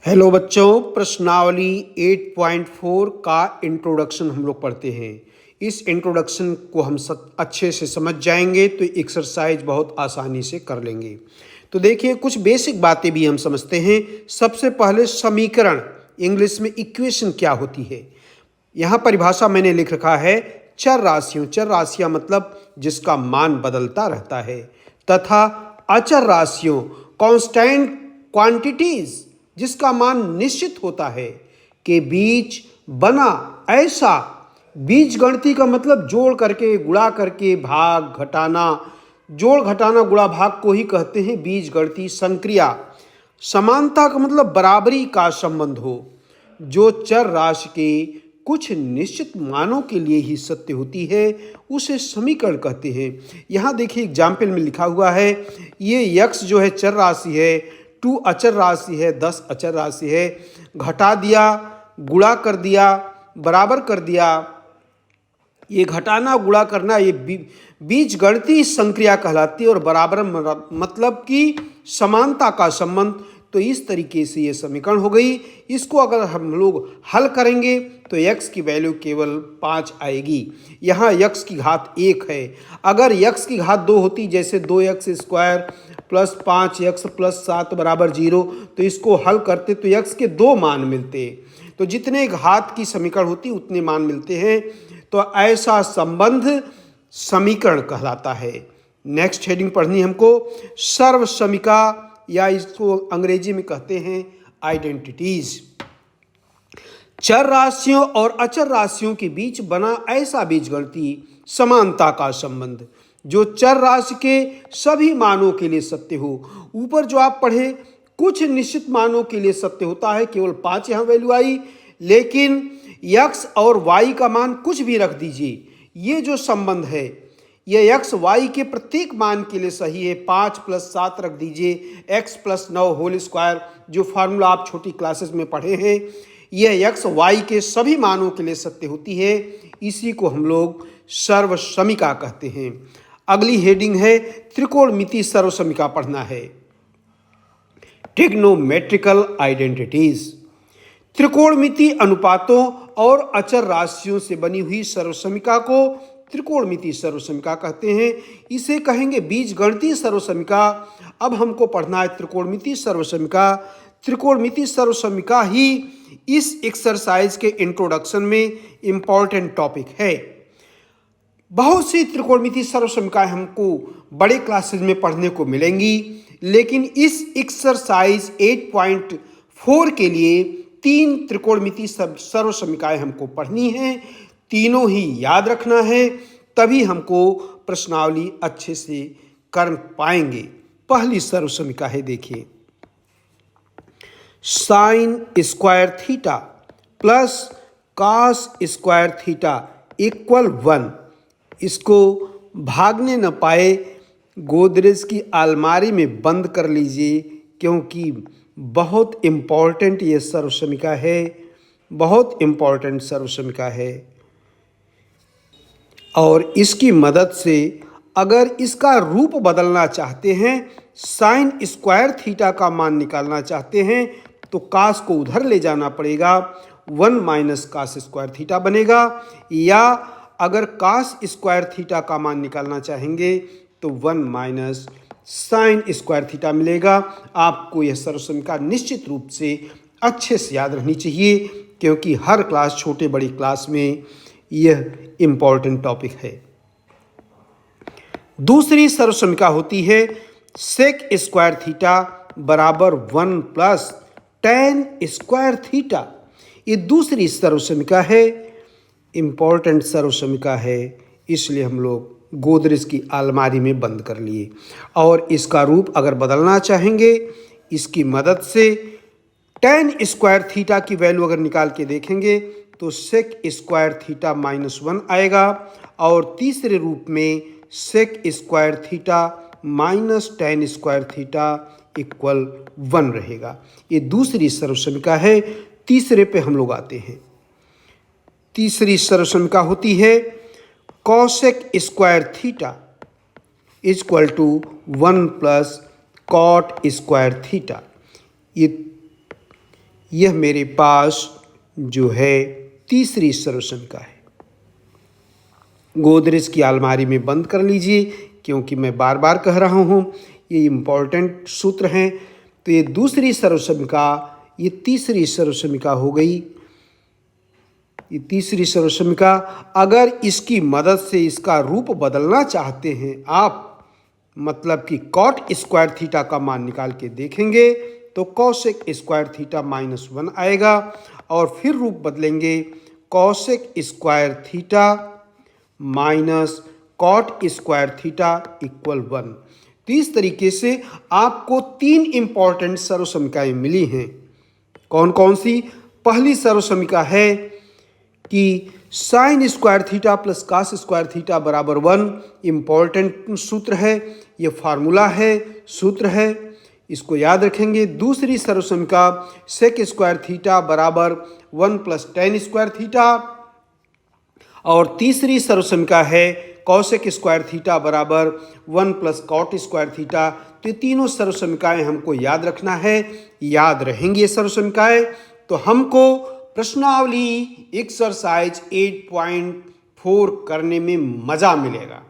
Hello बच्चों, प्रश्नावली 8.4 का इंट्रोडक्शन हम लोग पढ़ते हैं। इस इंट्रोडक्शन को हम अच्छे से समझ जाएंगे तो एक्सरसाइज बहुत आसानी से कर लेंगे। तो देखिए, कुछ बेसिक बातें भी हम समझते हैं। सबसे पहले समीकरण, इंग्लिश में इक्वेशन क्या होती है। यहाँ परिभाषा मैंने लिख रखा है, चर राशियों, चर राशियाँ मतलब जिसका मान बदलता रहता है, तथा अचर राशियों, कांस्टेंट क्वांटिटीज जिसका मान निश्चित होता है, के बीच बना ऐसा बीजगणिती का मतलब जोड़ करके, गुणा करके, भाग घटाना, जोड़ घटाना गुणा भाग को ही कहते हैं बीजगणितीय संक्रिया। समानता का मतलब बराबरी का संबंध हो, जो चर राशि के कुछ निश्चित मानों के लिए ही सत्य होती है, उसे समीकरण कहते हैं। यहाँ देखिए एग्जाम्पल में लिखा हुआ है, ये x जो है चर राशि है, 2 अचर राशि है, 10 अचर राशि है। घटा दिया, गुणा कर दिया, बराबर कर दिया। ये घटाना गुणा करना ये बीजगणितीय संक्रिया कहलाती है और बराबर मतलब कि समानता का संबंध। तो इस तरीके से ये समीकरण हो गई। इसको अगर हम लोग हल करेंगे तो x की वैल्यू केवल 5 आएगी। यहाँ x की घात 1 है। अगर x की घात 2 होती, जैसे 2x square plus 5x plus 7 बराबर 0, तो इसको हल करते तो x के 2 मान मिलते। तो जितने घात की समीकरण होती उतने मान मिलते हैं। तो ऐसा संबंध समीकरण कहलाता है। नेक्स्ट हेडिंग पढ़नी हमको, सर्वसमीका, या इसको अंग्रेजी में कहते हैं आइडेंटिटीज। चर राशियों और अचर राशियों के बीच बना ऐसा बीजगणितीय समानता का संबंध जो चर राशि के सभी मानों के लिए सत्य हो। ऊपर जो आप पढ़े, कुछ निश्चित मानों के लिए सत्य होता है, केवल 5 यहाँ वैल्यू आई, लेकिन x और y का मान कुछ भी रख दीजिए। ये जो संबंध है, ये x y के प्रत्येक मान के लिए सही है। 5 + 7 रख दीजिए, x + 9 होल स्क्वायर, जो फार्मूला आप छोटी क्लासेस में पढ़े हैं, यह x y के सभी मानों के लिए सत्य होती है। इसी को हम लोग सर्वसमीका कहते हैं। अगली हेडिंग है, त्रिकोणमितीय सर्वसमीका पढ़ना है। ट्रिग्नोमेट्रिकल आइडेंटिटीज, त्रिकोणमितीय अनुपातों और अचर राशियों से बनी हुई सर्वसमीका को त्रिकोणमितीय सर्वसमीका कहते हैं। इसे कहेंगे बीजगणितीय सर्वसमीका। अब हमको पढ़ना है त्रिकोणमितीय सर्वसमीका। त्रिकोणमितीय सर्वसमीका ही इस एक्सरसाइज के इंट्रोडक्शन में इंपॉर्टेंट टॉपिक है। बहुत सी त्रिकोणमितीय सर्वसमीकाएं हमको बड़े क्लासेस में पढ़ने को मिलेंगी, लेकिन इस एक्सरसाइज 8.4 के लिए 3 त्रिकोणमितीय सर्वसमीकाएं हमको पढ़नी हैं। तीनों ही याद रखना है, तभी हमको प्रश्नावली अच्छे से कर पाएंगे। पहली सर्वसमीका है, देखिए, sign square theta plus cos square theta equal 1। इसको भागने न पाए गोदरेज की अलमारी में बंद कर लीजिए, क्योंकि बहुत इम्पॉर्टेंट ये सर्वसमीका है, बहुत इम्पॉर्टेंट सर्वसमीका है। और इसकी मदद से अगर इसका रूप बदलना चाहते हैं, साइन स्क्वायर थीटा का मान निकालना चाहते हैं, तो कास को उधर ले जाना पड़ेगा, 1 माइनस कास स्क्वायर थीटा बनेगा। या अगर कास स्क्वायर थीटा का मान निकालना चाहेंगे तो 1 माइनस साइन स्क्वायर थीटा मिलेगा। आपको यह सर्वसमीका निश्चित रूप से अच्छे से याद रखनी चाहिए, क्योंकि हर क्लास, छोटे बड़ी क्लास में यह इम्पॉर्टेंट टॉपिक है। दूसरी सर्वसमीका होती है सेक स्क्वायर थीटा बराबर 1 प्लस टेन स्क्वायर थीटा। ये दूसरी सर्वसमीका है, इम्पॉर्टेंट सर्वसमीका है, इसलिए हम लोग गोदरेज की अलमारी में बंद कर लिए। और इसका रूप अगर बदलना चाहेंगे, इसकी मदद से टेन स्क्वायर थीटा की वैल्यू अगर निकाल के देखेंगे तो सेक स्क्वायर थीटा -1 आएगा, और तीसरे रूप में sec square theta minus tan square theta equal 1 रहेगा। ये दूसरी सर्वसमीका है। तीसरे पे हम लोग आते हैं। तीसरी सर्वसमीका होती है cosec square theta equal to 1 plus cot square theta. यह मेरे पास जो है तीसरी सर्वसमिका है। गोदरेज की अलमारी में बंद कर लीजिए, क्योंकि मैं बार बार कह रहा हूँ ये इम्पॉर्टेंट सूत्र हैं। तो ये दूसरी सर्वसमिका, ये तीसरी सर्वसमिका हो गई। ये तीसरी सर्वसमिका, अगर इसकी मदद से इसका रूप बदलना चाहते हैं आप, मतलब कि कॉट स्क्वायर थीटा का मान निकाल के देखेंगे तो कॉसेक स्क्वायर थीटा -1 आएगा, और फिर रूप बदलेंगे cosec square theta minus cot square theta equal 1। तो इस तरीके से आपको 3 इंपॉर्टेंट सर्वसमिकाएं मिली हैं। कौन कौन सी? पहली सर्वसमिका है कि sine square theta plus cos square theta बराबर 1, इम्पॉर्टेंट सूत्र है, ये फार्मूला है, सूत्र है, इसको याद रखेंगे। दूसरी सर्वसमिका सेक स्क्वायर थीटा बराबर 1 प्लस टेन स्क्वायर थीटा, और तीसरी सर्वसमिका है कॉसेक स्क्वायर थीटा बराबर 1 प्लस कॉट स्क्वायर थीटा। तो ये तीनों सर्वसमिकाएं हमको याद रखना है। याद रहेंगी ये सर्वसमिकाएं तो हमको प्रश्नावली एक्सरसाइज 8.4 करने में मज़ा मिलेगा।